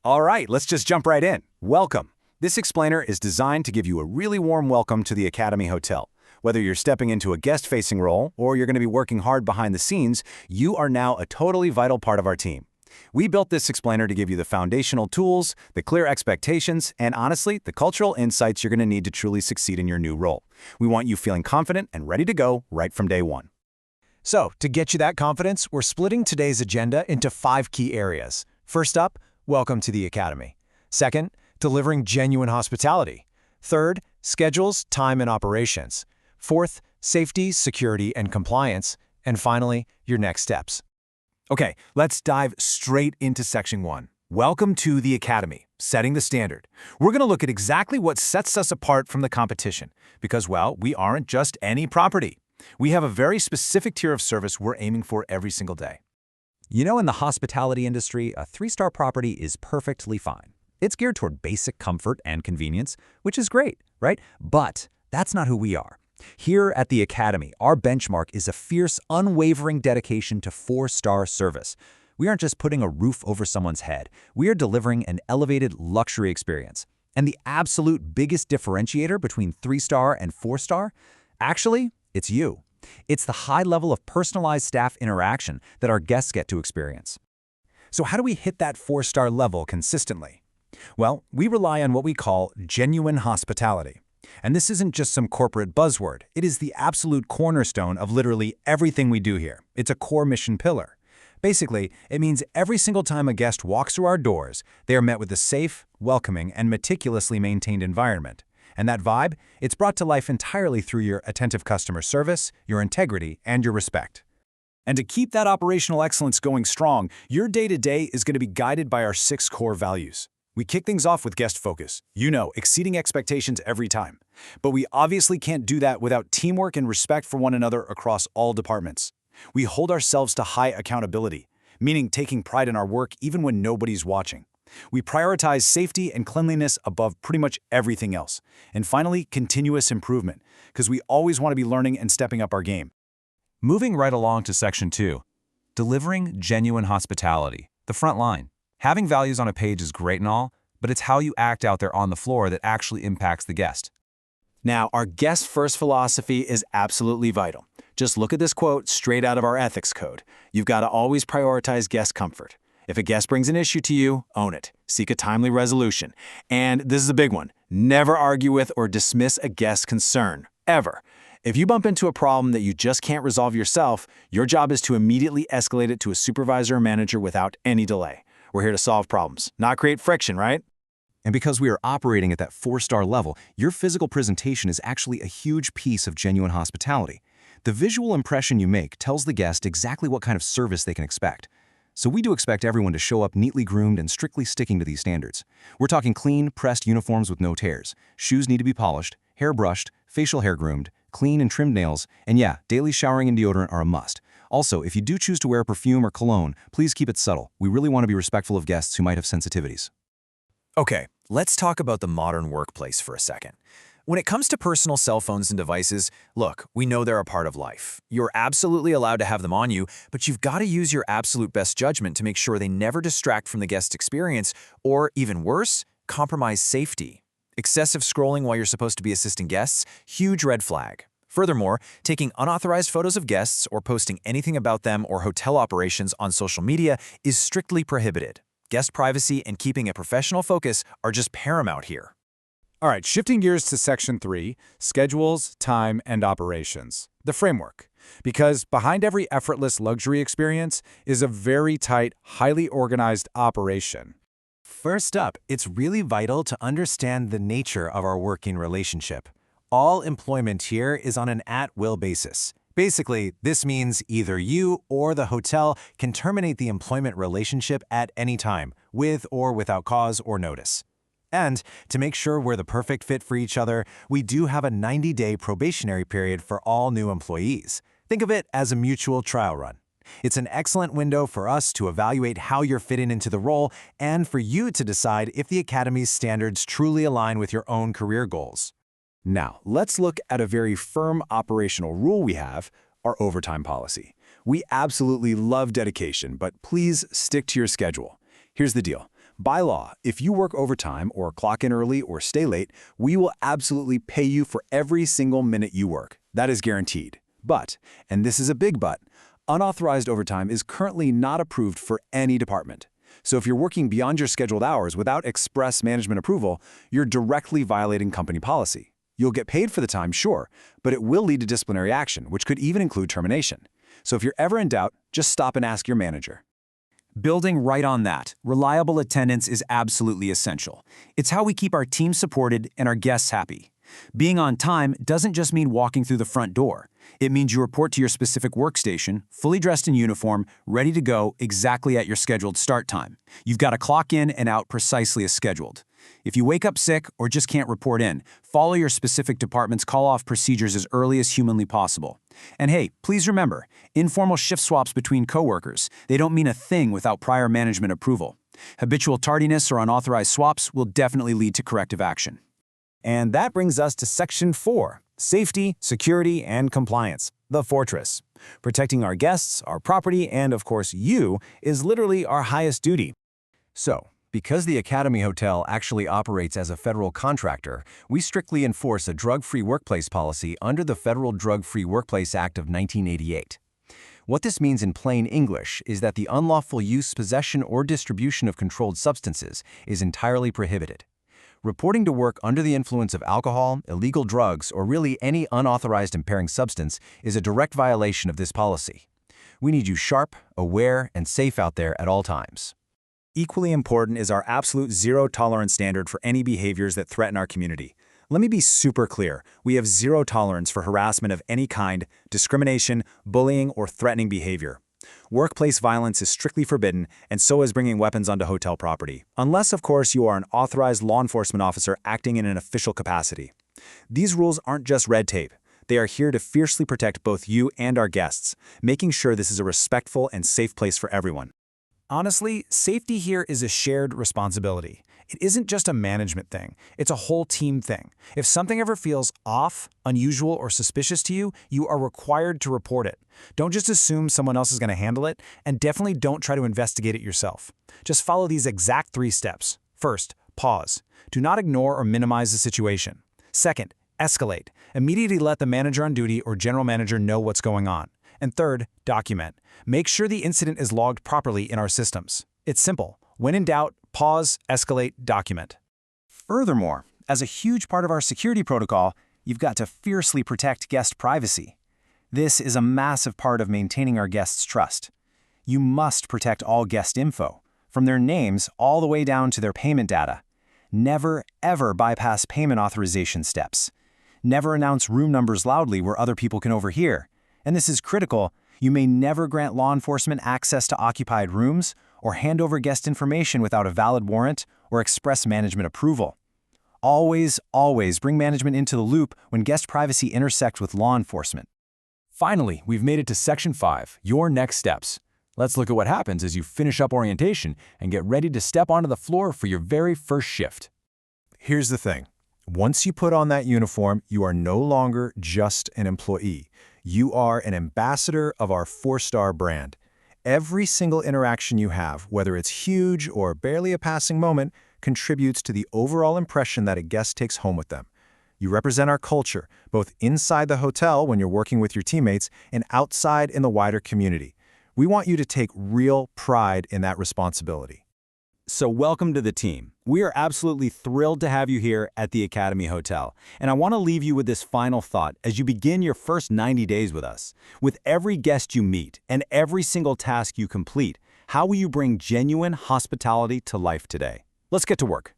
All right, let's just jump right in. Welcome. This explainer is designed to give you a really warm welcome to the Academy Hotel. Whether you're stepping into a guest-facing role or you're going to be working hard behind the scenes, you are now a totally vital part of our team. We built this explainer to give you the foundational tools, the clear expectations, and honestly, the cultural insights you're going to need to truly succeed in your new role. We want you feeling confident and ready to go right from day one. So, to get you that confidence, we're splitting today's agenda into 5 key areas. First up, welcome to the Academy. Second, delivering genuine hospitality. Third, schedules, time, and operations. Fourth, safety, security, and compliance. And finally, your next steps. Okay, let's dive straight into Section 1. Welcome to the Academy, setting the standard. We're going to look at exactly what sets us apart from the competition, because, well, we aren't just any property. We have a very specific tier of service we're aiming for every single day. You know, in the hospitality industry, a 3-star property is perfectly fine. It's geared toward basic comfort and convenience, which is great, right? But that's not who we are. Here at the Academy, our benchmark is a fierce, unwavering dedication to 4-star service. We aren't just putting a roof over someone's head. We are delivering an elevated luxury experience. And the absolute biggest differentiator between 3-star and 4-star? Actually, it's you. It's the high level of personalized staff interaction that our guests get to experience. So how do we hit that 4-star level consistently? Well, we rely on what we call genuine hospitality. And this isn't just some corporate buzzword. It is the absolute cornerstone of literally everything we do here. It's a core mission pillar. Basically, it means every single time a guest walks through our doors, they are met with a safe, welcoming, and meticulously maintained environment. And that vibe, it's brought to life entirely through your attentive customer service, your integrity, and your respect. And to keep that operational excellence going strong, your day-to-day is going to be guided by our 6 core values. We kick things off with guest focus. You know, exceeding expectations every time. But we obviously can't do that without teamwork and respect for one another across all departments. We hold ourselves to high accountability, meaning taking pride in our work even when nobody's watching. We prioritize safety and cleanliness above pretty much everything else. And finally, continuous improvement, because we always want to be learning and stepping up our game. Moving right along to Section 2, delivering genuine hospitality, the front line. Having values on a page is great and all, but it's how you act out there on the floor that actually impacts the guest. Now, our guest-first philosophy is absolutely vital. Just look at this quote straight out of our ethics code. You've got to always prioritize guest comfort. If a guest brings an issue to you, own it. Seek a timely resolution. And this is a big one. Never argue with or dismiss a guest's concern, ever. If you bump into a problem that you just can't resolve yourself, your job is to immediately escalate it to a supervisor or manager without any delay. We're here to solve problems, not create friction, right? And because we are operating at that 4-star level, your physical presentation is actually a huge piece of genuine hospitality. The visual impression you make tells the guest exactly what kind of service they can expect. So we do expect everyone to show up neatly groomed and strictly sticking to these standards. We're talking clean, pressed uniforms with no tears. Shoes need to be polished, hair brushed, facial hair groomed, clean and trimmed nails, and yeah, daily showering and deodorant are a must. Also, if you do choose to wear perfume or cologne, please keep it subtle. We really want to be respectful of guests who might have sensitivities. Okay, let's talk about the modern workplace for a second. When it comes to personal cell phones and devices, look, we know they're a part of life. You're absolutely allowed to have them on you, but you've got to use your absolute best judgment to make sure they never distract from the guest experience or, even worse, compromise safety. Excessive scrolling while you're supposed to be assisting guests, huge red flag. Furthermore, taking unauthorized photos of guests or posting anything about them or hotel operations on social media is strictly prohibited. Guest privacy and keeping a professional focus are just paramount here. All right, shifting gears to Section 3, schedules, time, and operations. The framework. Because behind every effortless luxury experience is a very tight, highly organized operation. First up, it's really vital to understand the nature of our working relationship. All employment here is on an at-will basis. Basically, this means either you or the hotel can terminate the employment relationship at any time, with or without cause or notice. And to make sure we're the perfect fit for each other, we do have a 90-day probationary period for all new employees. Think of it as a mutual trial run. It's an excellent window for us to evaluate how you're fitting into the role and for you to decide if the Academy's standards truly align with your own career goals. Now, let's look at a very firm operational rule we have, our overtime policy. We absolutely love dedication, but please stick to your schedule. Here's the deal. By law, if you work overtime or clock in early or stay late, we will absolutely pay you for every single minute you work. That is guaranteed. But, and this is a big but, unauthorized overtime is currently not approved for any department. So if you're working beyond your scheduled hours without express management approval, you're directly violating company policy. You'll get paid for the time, sure, but it will lead to disciplinary action, which could even include termination. So if you're ever in doubt, just stop and ask your manager. Building right on that, reliable attendance is absolutely essential. It's how we keep our team supported and our guests happy. Being on time doesn't just mean walking through the front door. It means you report to your specific workstation, fully dressed in uniform, ready to go exactly at your scheduled start time. You've got to clock in and out precisely as scheduled. If you wake up sick or just can't report in, follow your specific department's call-off procedures as early as humanly possible. And hey, please remember, informal shift swaps between coworkers, they don't mean a thing without prior management approval. Habitual tardiness or unauthorized swaps will definitely lead to corrective action. And that brings us to Section 4, Safety, Security, and Compliance, the Fortress. Protecting our guests, our property, and of course you, is literally our highest duty. So, because the Academy Hotel actually operates as a federal contractor, we strictly enforce a drug-free workplace policy under the Federal Drug-Free Workplace Act of 1988. What this means in plain English is that the unlawful use, possession, or distribution of controlled substances is entirely prohibited. Reporting to work under the influence of alcohol, illegal drugs, or really any unauthorized impairing substance is a direct violation of this policy. We need you sharp, aware, and safe out there at all times. Equally important is our absolute zero-tolerance standard for any behaviors that threaten our community. Let me be super clear. We have zero tolerance for harassment of any kind, discrimination, bullying, or threatening behavior. Workplace violence is strictly forbidden, and so is bringing weapons onto hotel property. Unless, of course, you are an authorized law enforcement officer acting in an official capacity. These rules aren't just red tape. They are here to fiercely protect both you and our guests, making sure this is a respectful and safe place for everyone. Honestly, safety here is a shared responsibility. It isn't just a management thing, it's a whole team thing. If something ever feels off, unusual, or suspicious to you, you are required to report it. Don't just assume someone else is going to handle it, and definitely don't try to investigate it yourself. Just follow these exact 3 steps. First, pause. Do not ignore or minimize the situation. Second, escalate. Immediately let the manager on duty or general manager know what's going on. And third, document. Make sure the incident is logged properly in our systems. It's simple. When in doubt, pause, escalate, document. Furthermore, as a huge part of our security protocol, you've got to fiercely protect guest privacy. This is a massive part of maintaining our guests' trust. You must protect all guest info, from their names all the way down to their payment data. Never, ever bypass payment authorization steps. Never announce room numbers loudly where other people can overhear. And this is critical. You may never grant law enforcement access to occupied rooms or hand over guest information without a valid warrant or express management approval. Always, always bring management into the loop when guest privacy intersects with law enforcement. Finally, we've made it to Section 5, your next steps. Let's look at what happens as you finish up orientation and get ready to step onto the floor for your very first shift. Here's the thing. Once you put on that uniform, you are no longer just an employee. You are an ambassador of our 4-star brand. Every single interaction you have, whether it's huge or barely a passing moment, contributes to the overall impression that a guest takes home with them. You represent our culture, both inside the hotel when you're working with your teammates and outside in the wider community. We want you to take real pride in that responsibility. So welcome to the team. We are absolutely thrilled to have you here at the Academy Hotel. And I want to leave you with this final thought as you begin your first 90 days with us. With every guest you meet and every single task you complete, how will you bring genuine hospitality to life today? Let's get to work.